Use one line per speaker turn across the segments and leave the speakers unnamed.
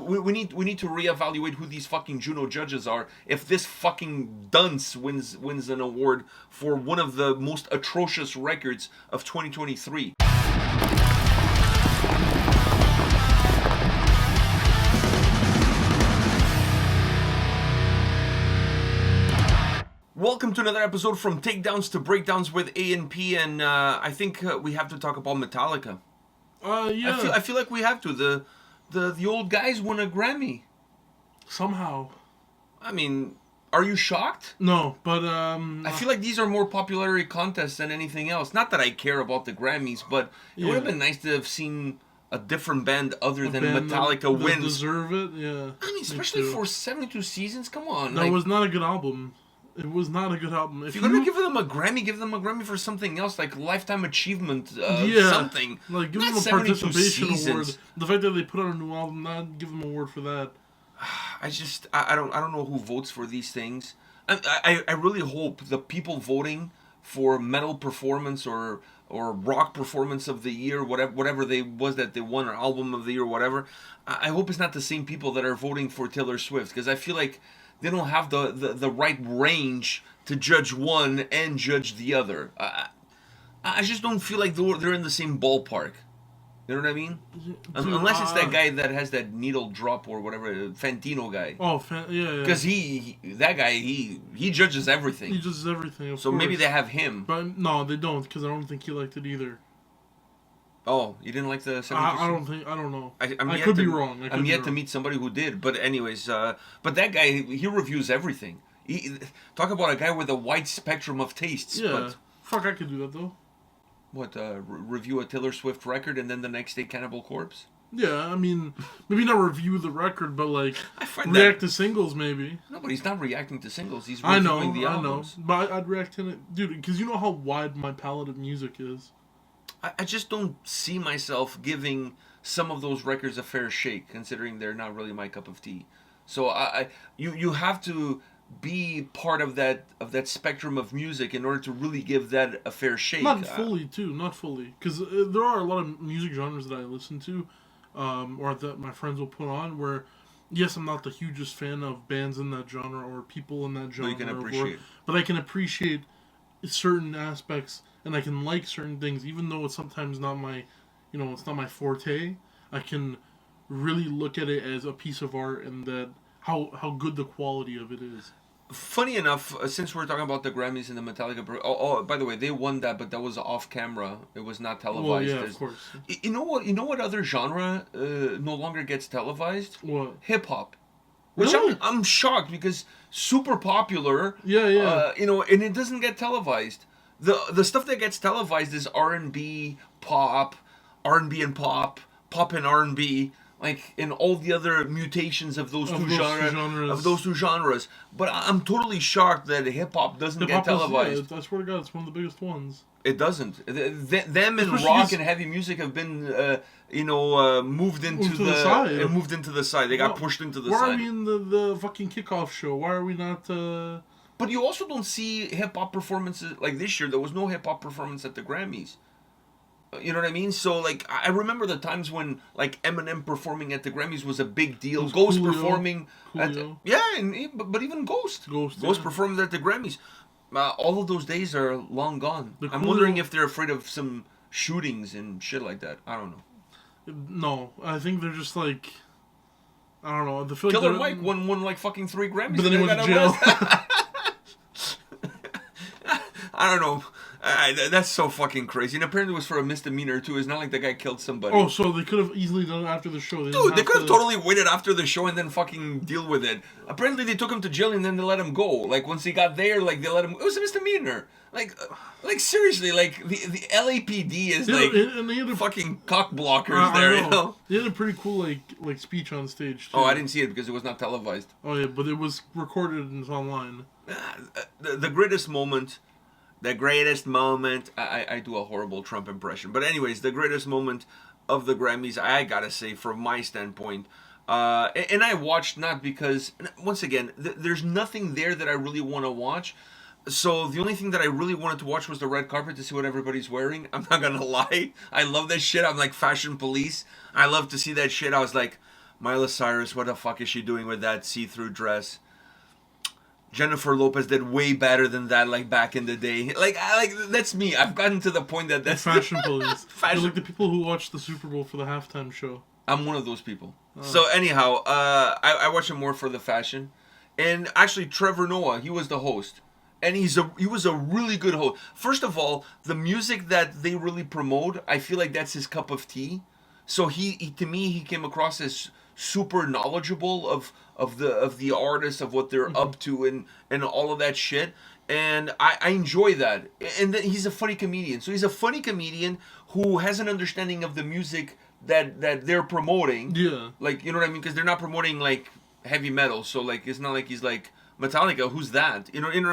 we need to reevaluate who these fucking Juno judges are. If this fucking dunce wins an award for one of the most atrocious records of 2023. Welcome to another episode from Takedowns to Breakdowns with A&P, and I think we have to talk about Metallica.
Yeah.
I feel like we have to. The old guys won a Grammy.
Somehow.
I mean, are you shocked?
No, but
I feel like these are more popularity contests than anything else. Not that I care about the Grammys, but it would have been nice to have seen a different band other than Metallica win.
Deserve it, yeah.
I mean, especially for 72 seasons. Come on.
That was not a good album. It was not a good album.
If you're gonna give them a Grammy for something else, like Lifetime Achievement, something.
Like, give them a participation award. The fact that they put out a new album, not give them an award for that.
I don't know who votes for these things. I really hope the people voting for metal performance or rock performance of the year, whatever they won, or album of the year, whatever. I hope it's not the same people that are voting for Taylor Swift, because I feel like they don't have the right range to judge one and judge the other. I just don't feel like they're in the same ballpark. You know what I mean? Dude, unless it's that guy that has that needle drop or whatever, Fantino guy.
Oh, yeah.
Because he judges everything.
He judges everything,
so maybe they have him.
But no, they don't, because I don't think he liked it either.
Oh, you didn't like the 70%?
I don't know. I could be wrong.
I'm yet to meet somebody who did. But anyways, but that guy, he reviews everything. Talk about a guy with a wide spectrum of tastes.
Yeah.
But,
fuck, I could do that, though.
What, review a Taylor Swift record and then the next day Cannibal Corpse?
Yeah, I mean, maybe not review the record, but like react to singles, maybe.
No, but he's not reacting to singles. He's reviewing the albums.
I know, but I'd react to it, dude, because you know how wide my palette of music is.
I just don't see myself giving some of those records a fair shake, considering they're not really my cup of tea. So you have to be part of that spectrum of music in order to really give that a fair shake.
Not fully, because there are a lot of music genres that I listen to, or that my friends will put on, where, yes, I'm not the hugest fan of bands in that genre or people in that genre.
But you can appreciate.
But I can appreciate certain aspects, and I can like certain things, even though it's sometimes not my, it's not my forte. I can really look at it as a piece of art, and that how good the quality of it is. Funny
enough, since we're talking about the Grammys and the Metallica, by the way, they won that, but that was off camera. It was not televised.
Well, yeah, of course.
You know what other genre no longer gets televised?
What?
Hip hop. Which
really?
I'm shocked, because super popular.
Yeah.
And it doesn't get televised. The stuff that gets televised is R&B, pop, R&B and pop and R&B, like in all the other mutations of those two genres. But I'm totally shocked that hip hop doesn't get televised.
I swear to God, it's one of the biggest ones.
It doesn't. Them and rock and heavy music have been, moved into the side. They got pushed into the side.
Why are we in the fucking kickoff show? Why are we not?
But you also don't see hip hop performances like this year. There was no hip hop performance at the Grammys. You know what I mean? So, like, I remember the times when, like, Eminem performing at the Grammys was a big deal. Ghost performing but even Ghost performed at the Grammys. All of those days are long gone. I'm wondering if they're afraid of some shootings and shit like that. I don't know.
No, I think they're just like, I don't know.
Killer Mike won like fucking 3 Grammys.
But then he went to jail.
I don't know. That's so fucking crazy. And apparently it was for a misdemeanor, too. It's not like the guy killed somebody.
Oh, so they could have easily done it after the show.
Dude, they could have totally waited after the show and then fucking deal with it. Apparently they took him to jail and then they let him go. Like, once he got there, like, they let him... It was a misdemeanor. Like seriously, like, the LAPD is,
and they had
fucking cock blockers there, you know?
They had a pretty cool, like speech on stage, too.
Oh, I didn't see it because it was not televised.
Oh, yeah, but it was recorded and it's online.
The greatest moment... I do a horrible Trump impression. But anyways, the greatest moment of the Grammys, I gotta say, from my standpoint, and I watched not because, once again, there's nothing there that I really want to watch. So the only thing that I really wanted to watch was the red carpet to see what everybody's wearing. I'm not gonna lie. I love that shit. I'm like fashion police. I love to see that shit. I was like, Miley Cyrus, what the fuck is she doing with that see-through dress? Jennifer Lopez did way better than that, like back in the day. Like that's me. I've gotten to the point that that's
fashion police.
Fashion.
You're like the people who watch the Super Bowl for the halftime show.
I'm one of those people. So anyhow, I watch it more for the fashion, and actually Trevor Noah, he was the host, and he was a really good host. First of all, the music that they really promote, I feel like that's his cup of tea. So he to me he came across as super knowledgeable of the artists, of what they're up to, and all of that shit. And I enjoy that. And then he's a funny comedian. So he's a funny comedian who has an understanding of the music that they're promoting.
Yeah.
Like, you know what I mean? Because they're not promoting like heavy metal. So like it's not like he's like Metallica, who's that? You know, and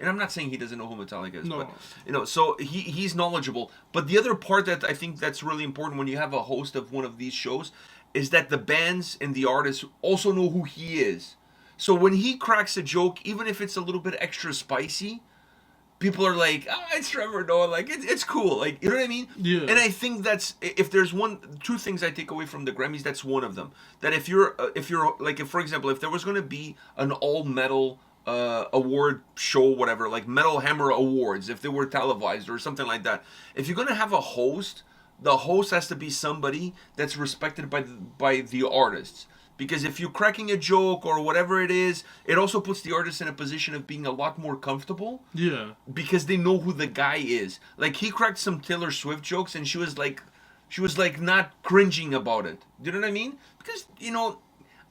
I'm not saying he doesn't know who Metallica is,
No.
but you know, so he's knowledgeable. But the other part that I think that's really important when you have a host of one of these shows is that the bands and the artists also know who he is. So when he cracks a joke, even if it's a little bit extra spicy, people are like, it's Trevor Noah, like it's cool, like, you know what I mean?
Yeah.
And I think that's, if there's two things I take away from the Grammys, that's one of them. That if you're like, if for example, if there was going to be an all metal award show, whatever, like Metal Hammer Awards, if they were televised or something like that, if you're going to have a host, the host has to be somebody that's respected by the artists. Because if you're cracking a joke or whatever it is, it also puts the artist in a position of being a lot more comfortable.
Yeah. Because
they know who the guy is. Like, he cracked some Taylor Swift jokes and she was like not cringing about it. Do you know what I mean? Because, you know,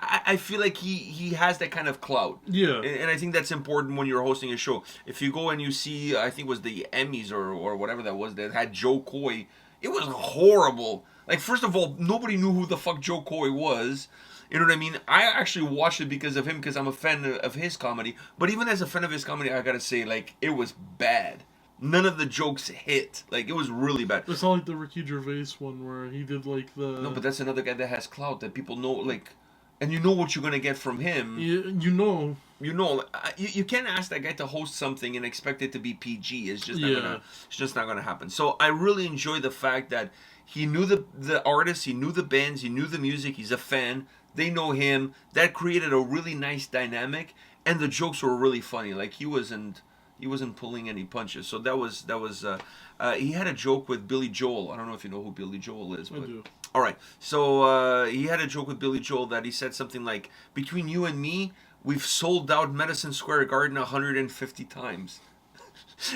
I feel like he has that kind of clout.
Yeah.
And I think that's important when you're hosting a show. If you go and you see, I think it was the Emmys or whatever that was, that had Joe Coy, it was horrible. Like, first of all, nobody knew who the fuck Joe Coy was. You know what I mean? I actually watched it because of him, because I'm a fan of his comedy. But even as a fan of his comedy, I gotta say, like, it was bad. None of the jokes hit. Like, it was really bad.
It's not like the Ricky Gervais one where he did, like, the...
No, but that's another guy that has clout that people know, like... And you know what you're gonna get from him.
You know.
You know, you can't ask that guy to host something and expect it to be PG. It's just not gonna happen. So I really enjoy the fact that he knew the artists, he knew the bands, he knew the music. He's a fan. They know him. That created a really nice dynamic, and the jokes were really funny. Like, he wasn't pulling any punches. So that was he had a joke with Billy Joel. I don't know if you know who Billy Joel is, but
I do.
All right. So he had a joke with Billy Joel that he said something like, "Between you and me, we've sold out Madison Square Garden 150 times."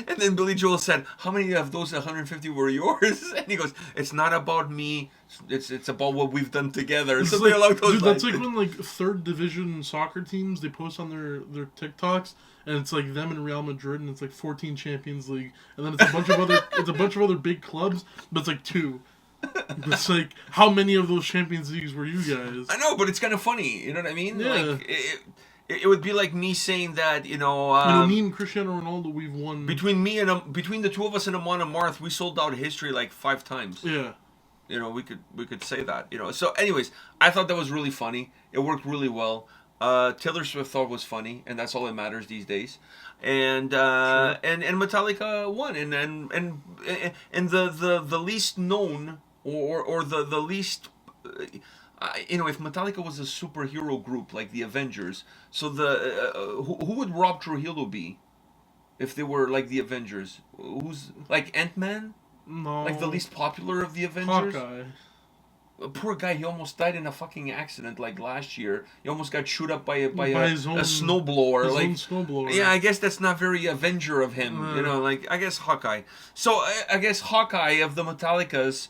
And then Billy Joel said, "How many of those 150 were yours?" And he goes, "It's not about me. It's about what we've done together."
It's
something along those
dude,
lines.
that's like when, like, third division soccer teams, they post on their TikToks, and it's like them and Real Madrid, and it's like 14 Champions League, and then it's a bunch of other big clubs, but it's like 2. It's like, how many of those Champions Leagues were you guys?
I know, but it's kind of funny. You know what I mean?
Yeah.
Like, it would be like me saying that,
me and Cristiano Ronaldo, we've won.
Between the two of us in Amon Amarth, we sold out history like 5 times.
Yeah.
You know, we could say that. You know. So, anyways, I thought that was really funny. It worked really well. Taylor Swift thought it was funny, and that's all that matters these days. And
Sure.
and Metallica won, and the least known or the least. If Metallica was a superhero group like the Avengers, so who would Rob Trujillo be if they were like the Avengers? Who's like Ant-Man?
No.
Like the least popular of the Avengers?
Hawkeye.
Poor guy, he almost died in a fucking accident like last year. He almost got chewed up by a
his own
snowblower.
His
like,
own snowblower.
Yeah, I guess that's not very Avenger of him. Like, I guess Hawkeye. So I guess Hawkeye of the Metallicas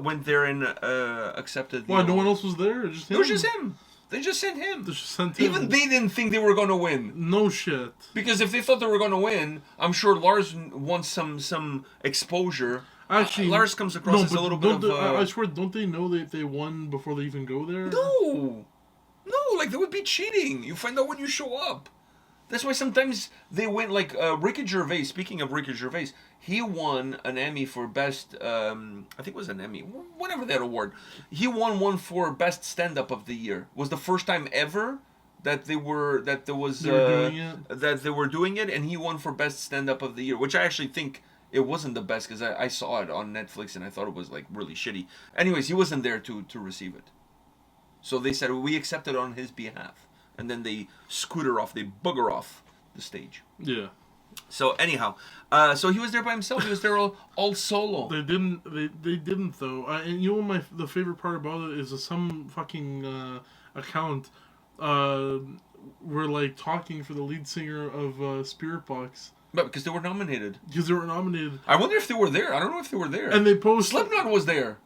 went there and accepted the
Why, no
award.
one else was there? Just him?
It was just him. They just sent him.
They just sent him.
Even they didn't think they were going to win.
No shit.
Because if they thought they were going to win, I'm sure Lars wants some exposure.
Actually,
Lars comes across as a little bit of...
I swear, don't they know that they won before they even go there?
No, like, that would be cheating. You find out when you show up. That's why sometimes they win, like, Ricky Gervais, speaking of Ricky Gervais, he won an Emmy for best, I think it was an Emmy, whatever that award. He won one for best stand-up of the year. It was the first time ever that they were doing it, and he won for best stand-up of the year, which I actually think it wasn't the best, because I saw it on Netflix, and I thought it was, like, really shitty. Anyways, he wasn't there to receive it. So they said, we accept it on his behalf. And then they scooter off, they booger off the stage.
Yeah.
So anyhow, so he was there by himself. He was there all solo.
They didn't though. And you know the favorite part about it is some fucking account were like talking for the lead singer of Spiritbox.
But because they were nominated.
Because they were nominated.
I wonder if they were there. I don't know if they were there.
And they posted...
Slipknot was there.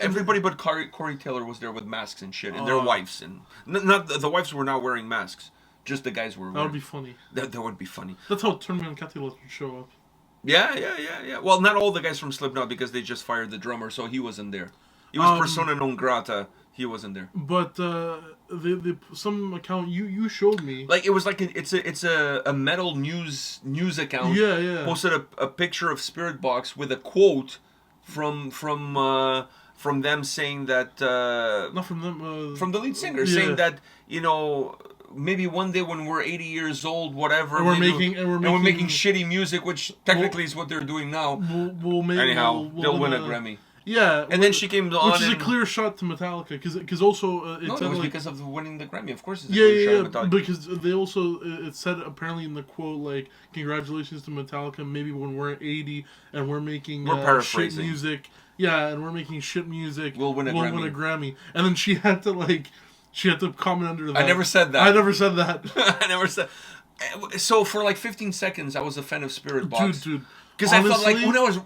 Everybody but Corey Taylor was there with masks and shit, and their wives, and not the wives were not wearing masks. Just the guys were wearing.
That would be funny.
That would be funny.
That's how 𝗙𝗥𝗢𝗪𝗡𝗏𝗪𝗡𝗦 would show up.
Yeah. Well, not all the guys from Slipknot, because they just fired the drummer, so he wasn't there. He was persona non grata. He wasn't there.
But some account you showed me,
like it was like it's a metal news account.
Yeah.
Posted a picture of Spiritbox with a quote from them saying that
not from them
from the lead singer saying that, you know, maybe one day when we're 80 years old, whatever,
and we're making
shitty music, which technically is what they're doing now. They'll win a Grammy.
Yeah,
and then she came on,
which is a clear shot to Metallica, because also
it was because of winning the Grammy. Of course, it's a
clear
shot to Metallica.
Because they also it said apparently in the quote, like, congratulations to Metallica. Maybe when we're 80 and we're making shit music, and we're making shit music, we'll win a Grammy. And then she had to comment under that.
I never said that.
I never said that.
I never said. So for like 15 seconds, I was a fan of Spiritbox.
Dude.
Because I felt like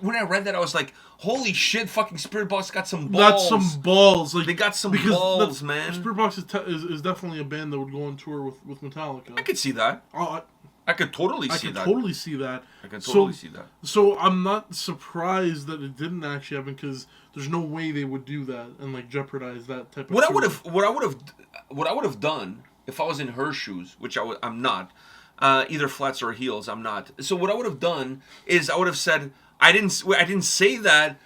when I read that, I was like, holy shit, fucking Spiritbox got some balls.
Got some balls. Like,
they got some balls, man.
Spiritbox is definitely a band that would go on tour with Metallica.
I could see that. I could totally see that.
I could totally see that.
I could totally see that.
So I'm not surprised that it didn't actually happen, because there's no way they would do that and like jeopardize that type of.
What I would have done if I was in her shoes, which I'm not. Either flats or heels, I'm not. So what I would have done is I would have said, I didn't say that,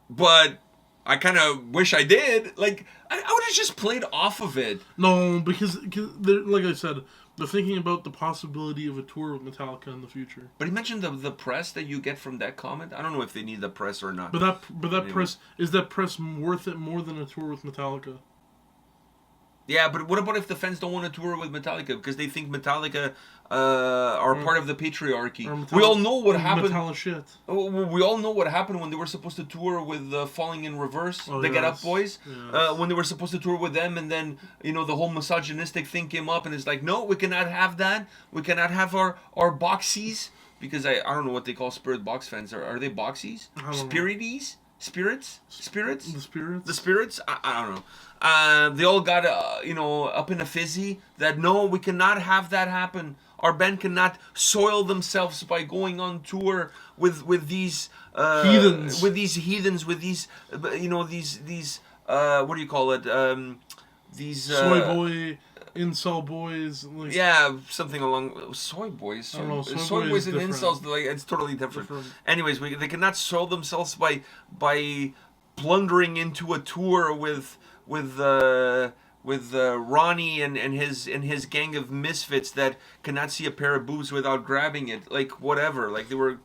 but I kind of wish I did. Like, I would have just played off of it.
No, because like I said, they're thinking about the possibility of a tour with Metallica in the future.
But he mentioned the press that you get from that comment. I don't know if they need the press or not.
But that anyway. Press, is that press worth it more than a tour with Metallica?
Yeah, but what about if the fans don't want to tour with Metallica because they think Metallica are part of the patriarchy? We all know what happened.
Shit.
We all know what happened when they were supposed to tour with Falling in Reverse, Get Up Boys. Yes. When they were supposed to tour with them, and then, you know, the whole misogynistic thing came up, and it's like, no, we cannot have that. We cannot have our boxies, because I don't know what they call Spiritbox fans. Are they boxies? Spirities? Spirits? The spirits? I don't know. They all got, up in a fizzy that, no, we cannot have that happen. Our band cannot soil themselves by going on tour with these
heathens.
With these heathens, with these, what do you call it? These
soy boy, incel boys. Like,
yeah, something along soy boys.
I don't know.
Soy boys and incels, like, it's totally different. Anyways, they cannot soil themselves by plundering into a tour with Ronnie and his gang of misfits that cannot see a pair of boobs without grabbing it. Like, whatever. Like, they were,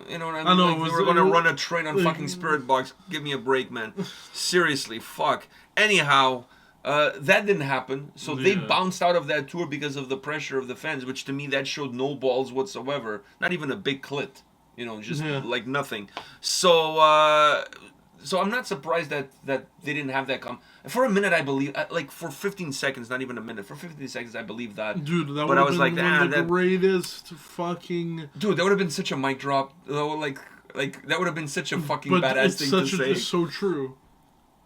you know what I mean?
I know,
like, they were going to run a train on fucking Spiritbox. Give me a break, man. Seriously, fuck. Anyhow, that didn't happen. So they bounced out of that tour because of the pressure of the fans, which to me, that showed no balls whatsoever. Not even a big clit. You know, just like nothing. So I'm not surprised that they didn't have that come. For a minute, I believe, like for 15 seconds, not even a minute, for 15 seconds, I believe that.
Dude, that would have been one of the greatest fucking...
Dude, that would have been such a mic drop. Though, like that would have been such a fucking badass thing to say.
It's so true.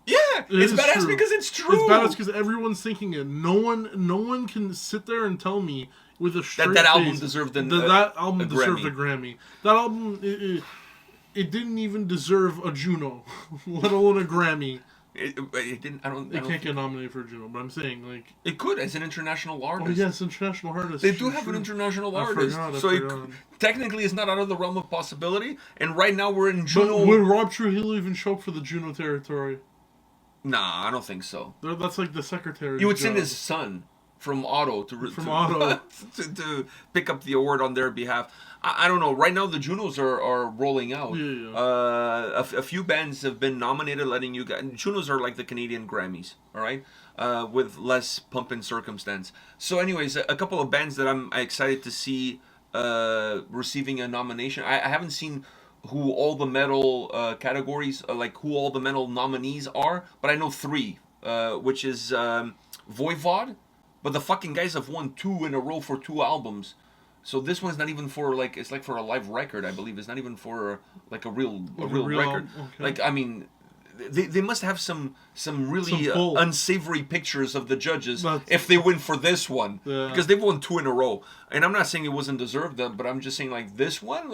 Yeah, it's badass true. Because it's true.
It's badass because everyone's thinking it. No one can sit there and tell me with a straight
that album
face
deserved
that album deserved
Grammy.
a Grammy. That album, it didn't even deserve a Juno, let alone a Grammy.
It didn't.
It can't get nominated for a Juno, but I'm saying, like,
it could as an international artist.
Oh yes, international artist.
They do have an international artist, so technically it's not out of the realm of possibility. And right now we're in Juno.
But would Rob Trujillo even show up for the Juno territory?
Nah, I don't think so.
That's like the secretary.
You would send his son from Otto to pick up the award on their behalf. I don't know. Right now, the Junos are rolling out.
Yeah.
A few bands have been nominated, letting you guys... Junos are like the Canadian Grammys, all right? with less pump and circumstance. So, anyways, a couple of bands that I'm excited to see receiving a nomination. I haven't seen who all the metal categories, like who all the metal nominees are, but I know three, which is Voivod, but the fucking guys have won 2 in a row for 2 albums. So this one's not even for like, it's like for a live record, I believe. It's not even for like a real record.
Okay.
Like, I mean, they must have some really
pull.
unsavory pictures of the judges
That's-
if they win for this one,
Yeah.
because they've won 2 in a row. And I'm not saying it wasn't deserved, but I'm just saying like this one,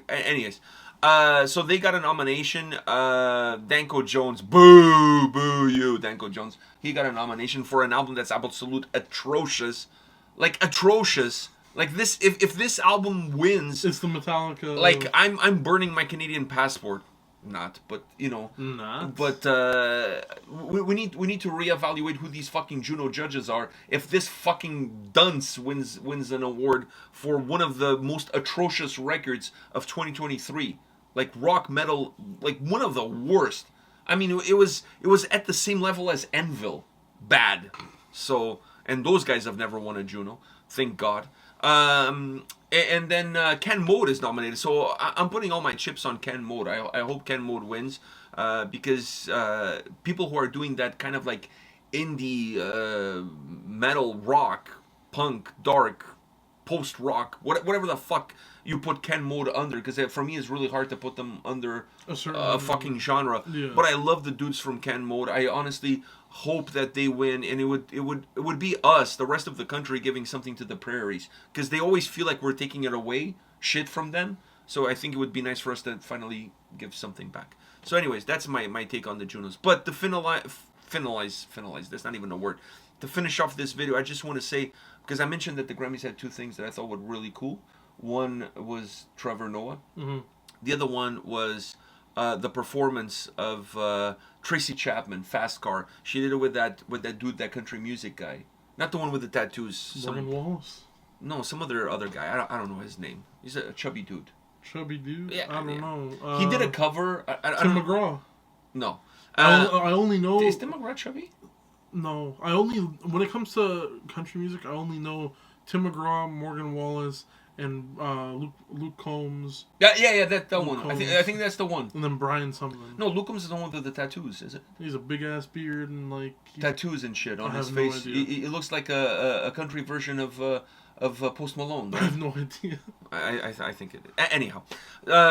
anyways. So they got a nomination. Danko Jones, boo you, Danko Jones. He got a nomination for an album that's absolute atrocious, like atrocious. Like this, if this album wins,
It's the Metallica.
like I'm burning my Canadian passport. Not, but you know.
Not.
But we need to reevaluate who these fucking Juno judges are. If this fucking dunce wins an award for one of the most atrocious records of 2023, like rock metal, like one of the worst. I mean, it was at the same level as Anvil, bad. So, and those guys have never won a Juno, thank God. And then Ken Mode is nominated, so I'm putting all my chips on Ken Mode. I hope Ken Mode wins, because people who are doing that kind of like indie metal, rock, punk, dark, post rock, whatever the fuck you put Ken Mode under, because for me it's really hard to put them under a fucking genre.
Yeah.
But I love the dudes from Ken Mode. I honestly hope that they win, and it would be us, the rest of the country, giving something to the prairies, because they always feel like we're taking it away, shit from them. So I think it would be nice for us to finally give something back. So anyways, that's my take on the Junos. But to finalize, that's not even a word. To finish off this video, I just want to say, because I mentioned that the Grammys had 2 things that I thought were really cool. One was Trevor Noah.
Mm-hmm.
The other one was the performance of Tracy Chapman, Fast Car. She did it with that dude, that country music guy, not the one with the tattoos.
Morgan Wallace.
No, some other guy. I don't know his name. He's a chubby dude.
Chubby dude.
Yeah,
I don't know.
He did a cover. I
Tim
don't know.
McGraw.
No.
I only know.
Is Tim McGraw chubby?
No, I only, when it comes to country music, I only know Tim McGraw, Morgan Wallace, and Luke Combs.
Yeah, that's the
Luke
one.
Combs.
I think that's the one.
And then Brian something.
No, Luke Combs is the one with the tattoos, is it?
He's a big ass beard and like
Tattoos and shit on
I
his
have no
face.
idea.
It looks like a country version of Post Malone.
I
Right?
have no idea.
I think it. Anyhow,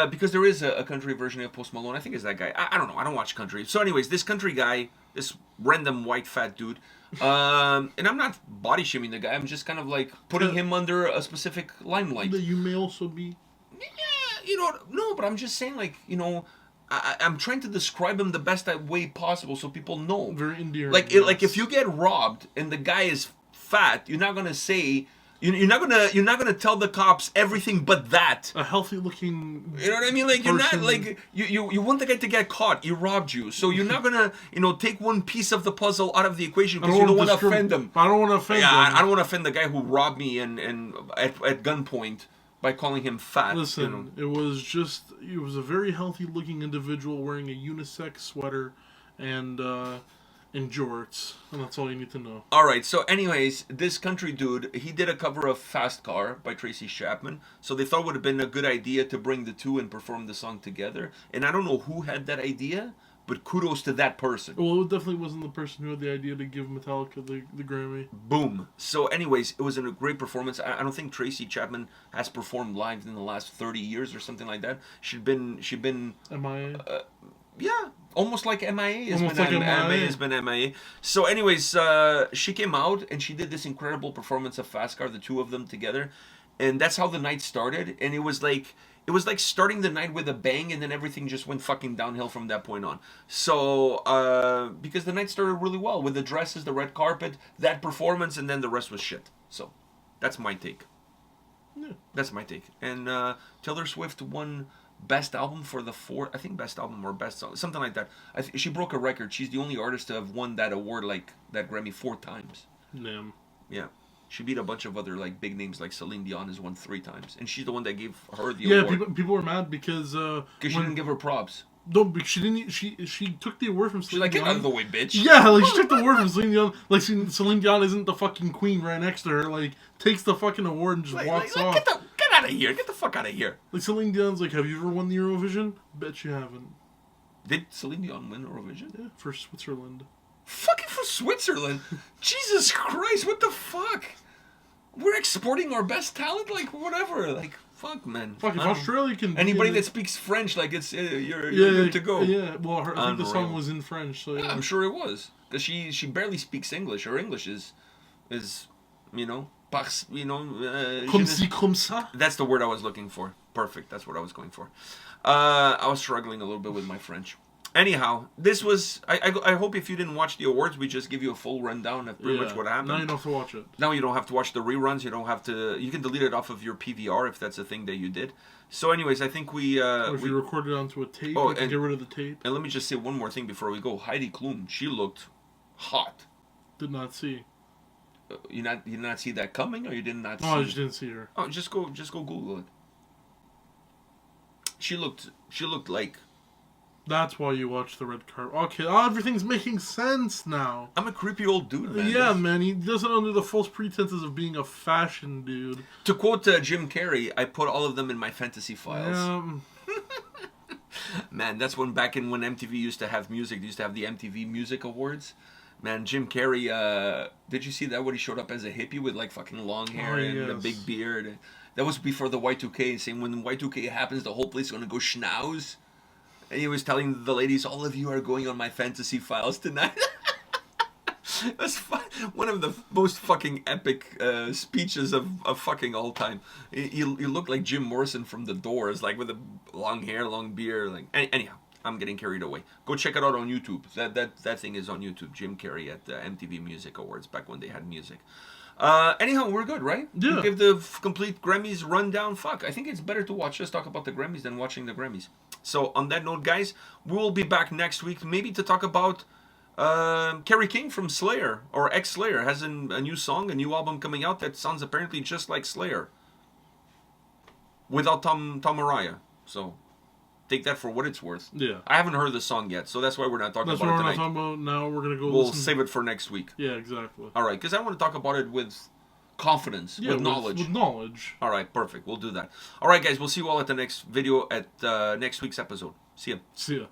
because there is a country version of Post Malone. I think it's that guy. I don't know. I don't watch country. So, anyways, this country guy, this random white fat dude, and I'm not body shaming the guy. I'm just kind of like putting him under a specific limelight.
That you may also be.
Yeah, no, but I'm just saying, like, I'm trying to describe him the best way possible so people know.
Very endearing.
Like, like if you get robbed and the guy is fat, you're not gonna say. You're not gonna tell the cops everything but that.
A healthy looking.
You know what I mean? Like, you're not
person.
like you want the guy to get caught. He robbed you, so you're not gonna take one piece of the puzzle out of the equation because you don't want to offend him.
I don't want to offend him.
I don't want to offend the guy who robbed me and at gunpoint by calling him fat.
Listen, it was a very healthy looking individual wearing a unisex sweater and jorts, and that's all you need to know.
All right. So, anyways, this country dude, he did a cover of "Fast Car" by Tracy Chapman. So they thought it would have been a good idea to bring the two and perform the song together. And I don't know who had that idea, but kudos to that person.
Well, it definitely wasn't the person who had the idea to give Metallica the Grammy.
Boom. So, anyways, it was a great performance. I don't think Tracy Chapman has performed live in the last 30 years or something like that. She'd been.
MIA.
Yeah, almost like MIA has
Almost
been
like
MIA has been MIA. So, anyways, she came out and she did this incredible performance of Fast Car, the two of them together, and that's how the night started. And it was like starting the night with a bang, and then everything just went fucking downhill from that point on. So, because the night started really well with the dresses, the red carpet, that performance, and then the rest was shit. So, that's my take.
Yeah.
That's my take. And Taylor Swift won Best Album for the I think Best Album or Best Song, something like that. She broke a record. She's the only artist to have won that award, like that Grammy, 4 times.
Damn.
Yeah. She beat a bunch of other like big names, like Celine Dion has won 3 times, and she's the one that gave her the award.
Yeah, people were mad because
Because she didn't give her props.
No, because she didn't. She took the award from
She's
Celine
like, get
Dion.
out of the way, bitch.
Yeah, like she took the award from Celine Dion. Like Celine Dion isn't the fucking queen right next to her. Like takes the fucking award and just walks off.
Get out of here. Get the fuck out of here.
Like Celine Dion's like, have you ever won the Eurovision? Bet you haven't.
Did Celine Dion win Eurovision?
Yeah, for Switzerland.
Fucking for Switzerland. Jesus Christ, what the fuck? We're exporting our best talent, like whatever, like fuck, man.
Fuck, if Australia can.
Anybody that speaks French, like it's you're good to go.
Yeah, well, I think the song was in French, so yeah.
I'm sure it was, because she barely speaks English. Her English is you know,
Comme ci, comme ça.
That's the word I was looking for. Perfect. That's what I was going for. I was struggling a little bit with my French. Anyhow, this was... I hope if you didn't watch the awards, we just give you a full rundown of pretty much what happened.
Now you don't have to watch it.
Now you don't have to watch the reruns. You don't have to... You can delete it off of your PVR if that's a thing that you did. So anyways, I think we...
or if you record it onto a tape, you can get rid of the tape.
And let me just say one more thing before we go. Heidi Klum, she looked hot.
Did not see.
You did not see that coming, or you did not see...
Oh, I just didn't see her.
Oh, just go Google it. She looked like...
That's why you watch the red carpet. Okay, everything's making sense now.
I'm a creepy old dude, man.
Yeah, man, he does it under the false pretenses of being a fashion dude.
To quote Jim Carrey, I put all of them in my fantasy files. Man, that's when MTV used to have music. They used to have the MTV Music Awards. Man, Jim Carrey, did you see that when he showed up as a hippie with like fucking long hair and a big beard? That was before the Y2K, saying when Y2K happens, the whole place is going to go schnauz. And he was telling the ladies, all of you are going on my fantasy files tonight. That's one of the most fucking epic speeches of fucking all time. You look like Jim Morrison from The Doors, like with the long hair, long beard. Like anyhow, I'm getting carried away. Go check it out on YouTube. That thing is on YouTube. Jim Carrey at the MTV Music Awards back when they had music. Anyhow, we're good, right?
Yeah.
We give the complete Grammys rundown. Fuck, I think it's better to watch us talk about the Grammys than watching the Grammys. So on that note, guys, we will be back next week, maybe to talk about Kerry King from Slayer, or ex-Slayer, has a new song, a new album coming out that sounds apparently just like Slayer, without Tom Araya. So take that for what it's worth.
Yeah.
I haven't heard the song yet, so that's why we're not talking about it tonight.
That's what we're not talking about now. We're going to go
We'll save it for next week.
Yeah, exactly.
All right, because I want to talk about it with confidence, with knowledge.
With knowledge.
All right, perfect. We'll do that. All right, guys, we'll see you all at the next video, at next week's episode. See ya.
See ya.